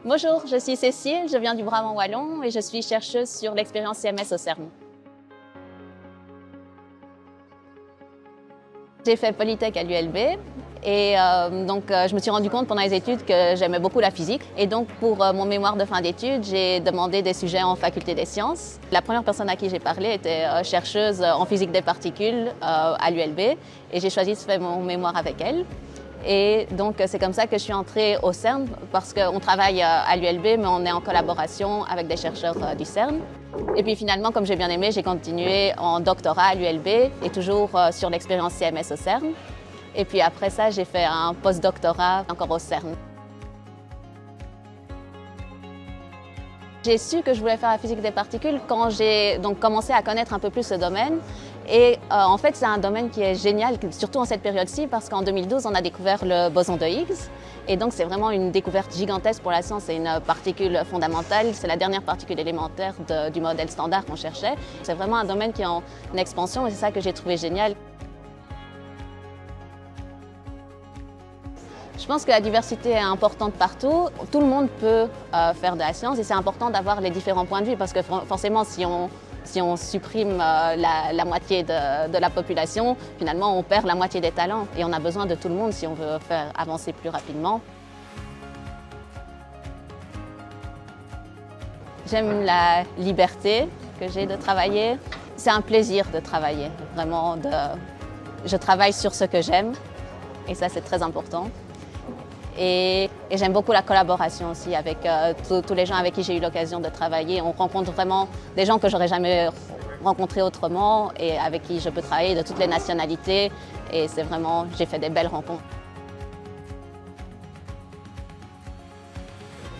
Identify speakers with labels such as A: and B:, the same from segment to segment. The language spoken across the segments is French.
A: Bonjour, je suis Cécile, je viens du Brabant Wallon et je suis chercheuse sur l'expérience CMS au CERN. J'ai fait Polytech à l'ULB et je me suis rendu compte pendant les études que j'aimais beaucoup la physique. Et donc pour mon mémoire de fin d'études, j'ai demandé des sujets en faculté des sciences. La première personne à qui j'ai parlé était chercheuse en physique des particules à l'ULB et j'ai choisi de faire mon mémoire avec elle. Et donc, c'est comme ça que je suis entrée au CERN parce qu'on travaille à l'ULB, mais on est en collaboration avec des chercheurs du CERN. Et puis finalement, comme j'ai bien aimé, j'ai continué en doctorat à l'ULB et toujours sur l'expérience CMS au CERN. Et puis après ça, j'ai fait un post-doctorat encore au CERN. J'ai su que je voulais faire la physique des particules quand j'ai donc commencé à connaître un peu plus ce domaine. Et en fait, c'est un domaine qui est génial, surtout en cette période-ci, parce qu'en 2012, on a découvert le boson de Higgs. Et donc, c'est vraiment une découverte gigantesque pour la science. C'est une particule fondamentale. C'est la dernière particule élémentaire du modèle standard qu'on cherchait. C'est vraiment un domaine qui est en expansion et c'est ça que j'ai trouvé génial. Je pense que la diversité est importante partout. Tout le monde peut faire de la science et c'est important d'avoir les différents points de vue parce que forcément, si on supprime la moitié de la population, finalement, on perd la moitié des talents et on a besoin de tout le monde si on veut faire avancer plus rapidement. J'aime la liberté que j'ai de travailler. C'est un plaisir de travailler, vraiment. Je travaille sur ce que j'aime et ça, c'est très important. Et j'aime beaucoup la collaboration aussi avec tous les gens avec qui j'ai eu l'occasion de travailler. On rencontre vraiment des gens que j'aurais jamais rencontrés autrement et avec qui je peux travailler de toutes les nationalités. Et c'est vraiment, j'ai fait des belles rencontres.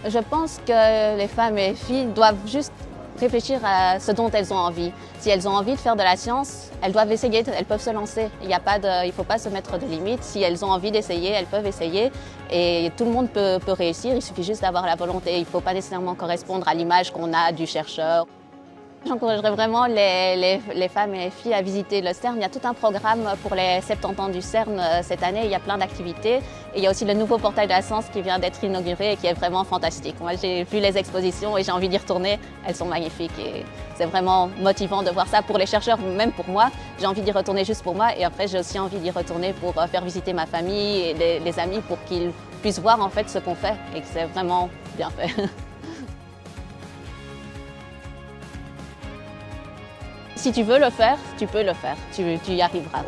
A: Je pense que les femmes et les filles doivent juste réfléchir à ce dont elles ont envie. Si elles ont envie de faire de la science, elles doivent essayer, elles peuvent se lancer. Il ne faut pas se mettre de limites. Si elles ont envie d'essayer, elles peuvent essayer. Et tout le monde peut réussir, il suffit juste d'avoir la volonté. Il ne faut pas nécessairement correspondre à l'image qu'on a du chercheur. J'encouragerais vraiment les femmes et les filles à visiter le CERN. Il y a tout un programme pour les 70 ans du CERN cette année. Il y a plein d'activités. Et il y a aussi le nouveau portail de la science qui vient d'être inauguré et qui est vraiment fantastique. Moi, j'ai vu les expositions et j'ai envie d'y retourner. Elles sont magnifiques et c'est vraiment motivant de voir ça pour les chercheurs, même pour moi. J'ai envie d'y retourner juste pour moi et après, j'ai aussi envie d'y retourner pour faire visiter ma famille et les amis pour qu'ils puissent voir en fait ce qu'on fait et que c'est vraiment bien fait. Si tu veux le faire, tu peux le faire, tu y arriveras.